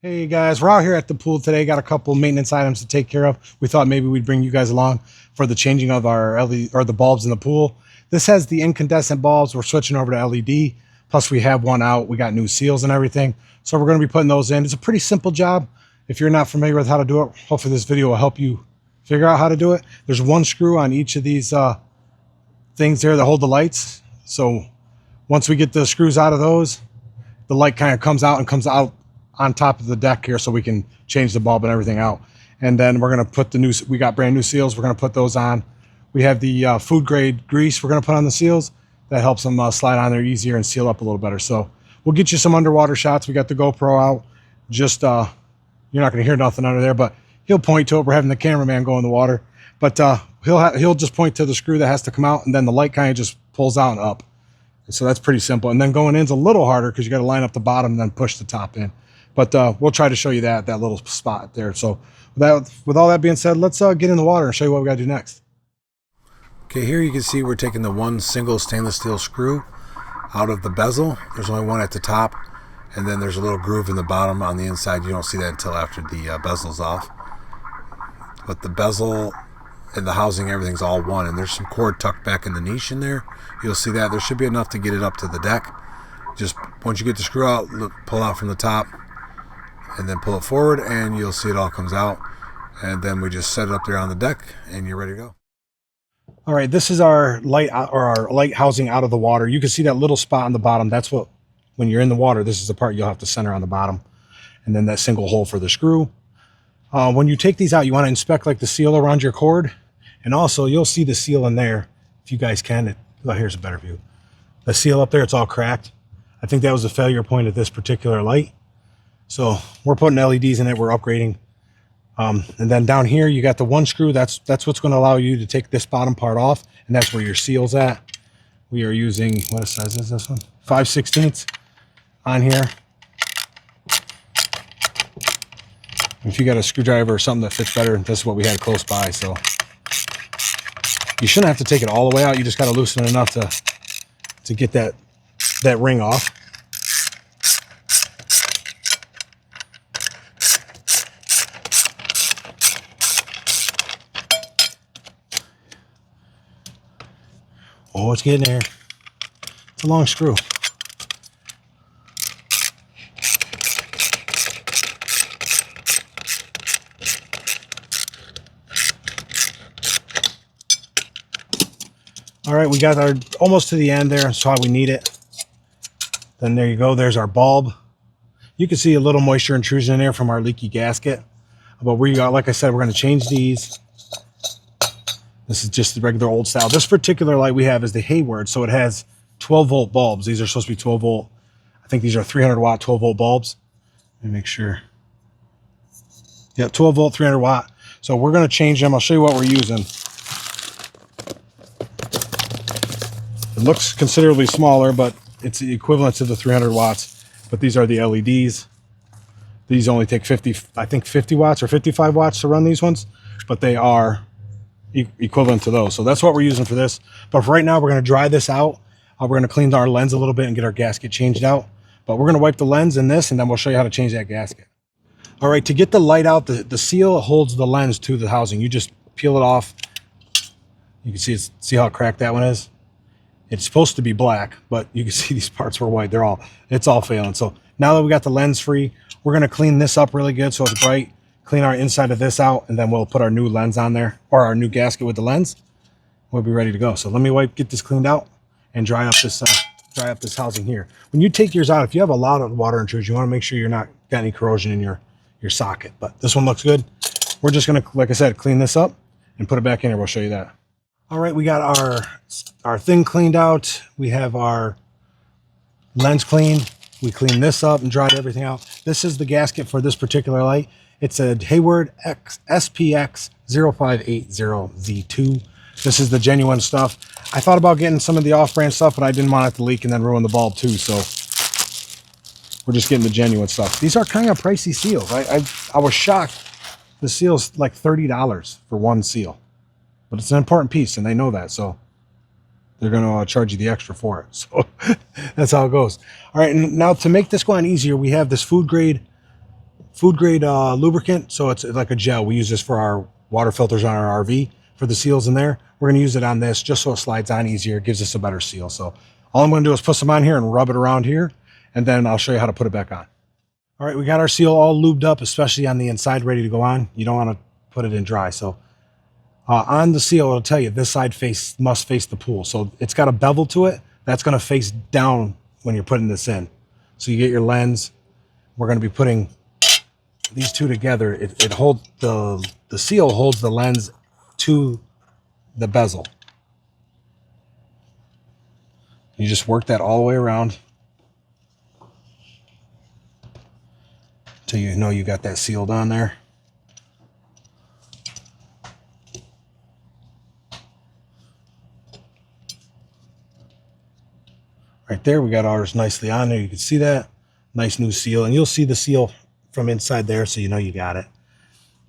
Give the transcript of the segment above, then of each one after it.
Hey guys, we're out here at the pool today. Got a couple maintenance items to take care of. We thought maybe we'd bring you guys along for the changing of our LED or the bulbs in the pool. This has the incandescent bulbs. We're switching over to LED. Plus we have one out. We got new seals and everything. So we're going to be putting those in. It's a pretty simple job. If you're not familiar with how to do it, hopefully this video will help you figure out how to do it. There's one screw on each of these things there that hold the lights. So once we get the screws out of those, the light kind of comes out on top of the deck here so we can change the bulb and everything out. And then we're going to put we got brand new seals. We're going to put those on. We have the food grade grease we're going to put on the seals. That helps them slide on there easier and seal up a little better. So we'll get you some underwater shots. We got the GoPro out. Just, you're not going to hear nothing under there, but he'll point to it. We're having the cameraman go in the water. But he'll just point to the screw that has to come out, and then the light kind of just pulls out and up. So that's pretty simple. And then going in is a little harder because you got to line up the bottom and then push the top in. But we'll try to show you that little spot there. So with all that being said, let's get in the water and show you what we got to do next. Okay, here you can see we're taking the one single stainless steel screw out of the bezel. There's only one at the top, and then there's a little groove in the bottom on the inside. You don't see that until after the bezel's off. But the bezel and the housing, everything's all one, and there's some cord tucked back in the niche in there. You'll see that. There should be enough to get it up to the deck. Just once you get the screw out, pull out from the top, and then pull it forward, and you'll see it all comes out. And then we just set it up there on the deck, and you're ready to go. All right, this is our light housing out of the water. You can see that little spot on the bottom. That's what, when you're in the water, this is the part you'll have to center on the bottom. And then that single hole for the screw. When you take these out, you want to inspect like the seal around your cord. And also you'll see the seal in there, if you guys can. Well, here's a better view. The seal up there, it's all cracked. I think that was a failure point at this particular light. So we're putting LEDs in it, we're upgrading. And then down here, you got the one screw. That's what's going to allow you to take this bottom part off. And that's where your seal's at. We are using, what size is this one? 5/16 on here. If you got a screwdriver or something that fits better, this is what we had close by. So you shouldn't have to take it all the way out. You just got to loosen it enough to get that ring off. Oh, it's getting there. It's a long screw. All right, we got our almost to the end there. That's why we need it. Then there you go. There's our bulb. You can see a little moisture intrusion in there from our leaky gasket. But we got, like I said, we're going to change these. This is just the regular old style. This particular light we have is the Hayward, so it has 12-volt bulbs. These are supposed to be 12-volt. I think these are 300-watt 12-volt bulbs. Let me make sure. Yeah, 12-volt, 300-watt. So we're going to change them. I'll show you what we're using. It looks considerably smaller, but it's the equivalent to the 300 watts. But these are the LEDs. These only take 50 watts or 55 watts to run these ones, but they are equivalent to those. So that's what we're using for this. But for right now, we're going to dry this out. We're going to clean our lens a little bit and get our gasket changed out. But we're going to wipe the lens in this, and then we'll show you how to change that gasket. All right, to get the light out, the seal holds the lens to the housing. You just peel it off. You can see how cracked that one is. It's supposed to be black, but you can see these parts were white. It's all failing. So now that we got the lens free, we're going to clean this up really good so it's bright. Clean our inside of this out, and then we'll put our new lens on there, or our new gasket with the lens. We'll be ready to go. So let me get this cleaned out and dry up this housing here. When you take yours out, if you have a lot of water intrusion, you want to make sure you're not got any corrosion in your socket. But this one looks good. We're just going to, like I said, clean this up and put it back in here. We'll show you that. All right, we got our thing cleaned out. We have our lens clean. We cleaned this up and dried everything out. This is the gasket for this particular light. It's a Hayward SPX 0580Z2. This is the genuine stuff. I thought about getting some of the off-brand stuff, but I didn't want it to leak and then ruin the bulb too. So we're just getting the genuine stuff. These are kind of pricey seals. I was shocked. The seal's like $30 for one seal, but it's an important piece and they know that. So they're going to charge you the extra for it. So that's how it goes. All right. And now to make this go on easier, we have this food grade food grade lubricant, so it's like a gel. We use this for our water filters on our RV for the seals in there. We're going to use it on this just so it slides on easier. It gives us a better seal. So all I'm going to do is put some on here and rub it around here, and then I'll show you how to put it back on. All right, we got our seal all lubed up, especially on the inside, ready to go on. You don't want to put it in dry. So on the seal, it'll tell you this side must face the pool. So it's got a bevel to it. That's going to face down when you're putting this in. So you get your lens. We're going to be putting these two together. It holds the seal holds the lens to the bezel. You just work that all the way around until you know you got that sealed on there. Right there, we got ours nicely on there. You can see that. Nice new seal. And you'll see the seal from inside there, so you know you got it.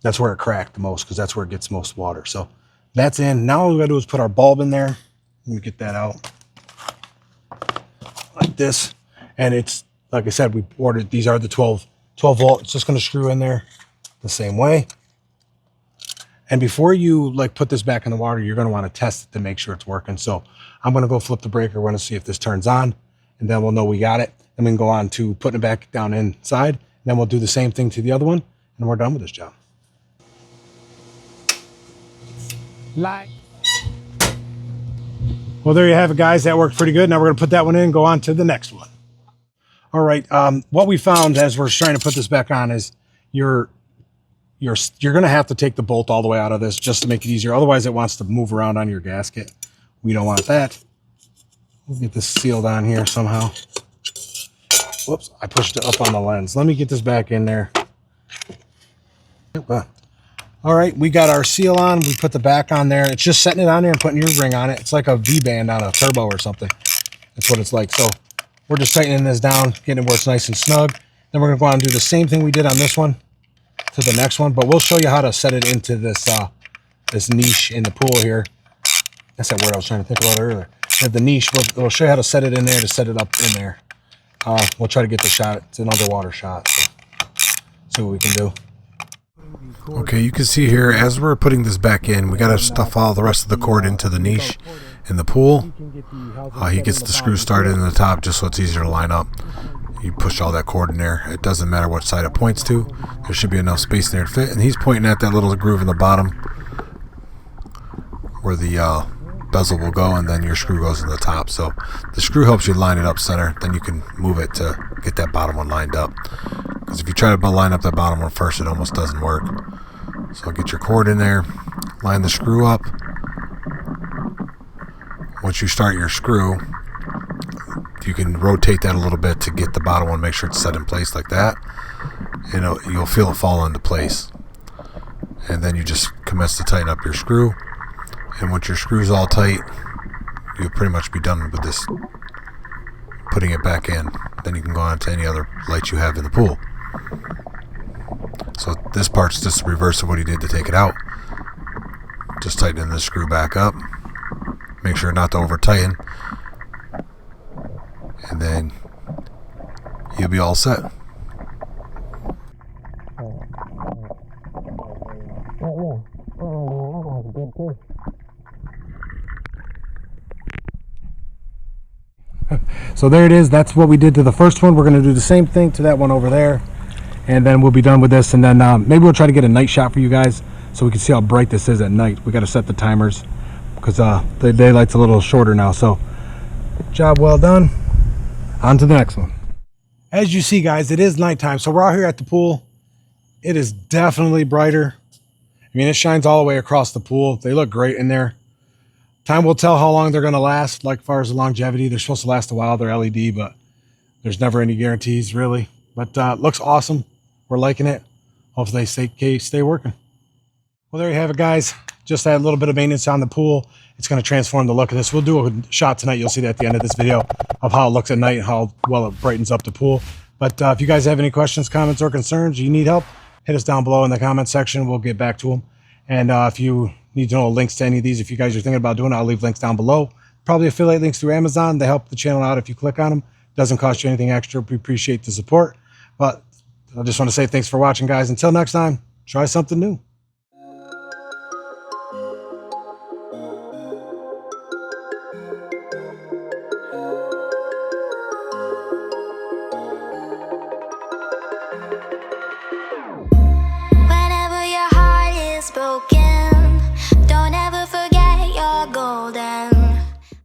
That's where it cracked the most, because that's where it gets most water. So that's in. Now all we got to do is put our bulb in there. Let me get that out. Like this. And it's, like I said, we ordered, these are the 12 volt. It's just going to screw in there the same way. And before you like put this back in the water, you're going to want to test it to make sure it's working. So I'm going to go flip the breaker. We're going to see if this turns on, and then we'll know we got it. And we can go on to putting it back down inside. And then we'll do the same thing to the other one, and we're done with this job. Well, there you have it, guys. That worked pretty good. Now we're going to put that one in and go on to the next one. All right. What we found as we're trying to put this back on is you're going to have to take the bolt all the way out of this just to make it easier. Otherwise, it wants to move around on your gasket. We don't want that. We'll get this sealed on here somehow. Whoops, I pushed it up on the lens. Let me get this back in there. All right, we got our seal on. We put the back on there. It's just setting it on there and putting your ring on it. It's like a V-band on a turbo or something. That's what it's like. So we're just tightening this down, getting it where it's nice and snug. Then we're going to go on and do the same thing we did on this one to the next one, but we'll show you how to set it into this this niche in the pool here. That's that word I was trying to think about earlier. The niche, we'll show you how to set it in there, to set it up in there. We'll try to get the shot. It's an underwater shot. So see what we can do. Okay, you can see here, as we're putting this back in, we got to stuff all the rest of the cord into the niche in the pool. He gets the screw started in the top just so it's easier to line up. You push all that cord in there. It doesn't matter what side it points to. There should be enough space in there to fit. And he's pointing at that little groove in the bottom where the bezel will go, and then your screw goes in the top. So the screw helps you line it up center. Then you can move it to get that bottom one lined up. Because if you try to line up that bottom one first, it almost doesn't work. So get your cord in there. Line the screw up. Once you start your screw, you can rotate that a little bit to get the bottom one, make sure it's set in place like that. You know, you'll feel it fall into place. And then you just commence to tighten up your screw. And once your screw's all tight, you'll pretty much be done with this, putting it back in. Then you can go on to any other lights you have in the pool. So this part's just the reverse of what he did to take it out. Just tighten the screw back up. Make sure not to over tighten. And then you'll be all set. So there it is. That's what we did to the first one. We're going to do the same thing to that one over there, and then we'll be done with this. And then maybe we'll try to get a night shot for you guys so we can see how bright this is at night. We got to set the timers because the daylight's a little shorter now. So job well done. On to the next one. As you see, guys, it is nighttime, so we're out here at the pool. It is definitely brighter. I mean, it shines all the way across the pool. They look great in there. Time will tell how long they're going to last, like as far as the longevity. They're supposed to last a while. They're LED, but there's never any guarantees, really. But looks awesome. We're liking it. Hopefully they stay working. Well, there you have it, guys. Just that little bit of maintenance on the pool. It's going to transform the look of this. We'll do a shot tonight. You'll see that at the end of this video of how it looks at night and how well it brightens up the pool. But if you guys have any questions, comments, or concerns, you need help, hit us down below in the comment section. We'll get back to them. And if you need to know links to any of these, if you guys are thinking about doing it, I'll leave links down below. Probably affiliate links through Amazon. They help the channel out if you click on them. Doesn't cost you anything extra. We appreciate the support. But I just want to say thanks for watching, guys. Until next time, try something new.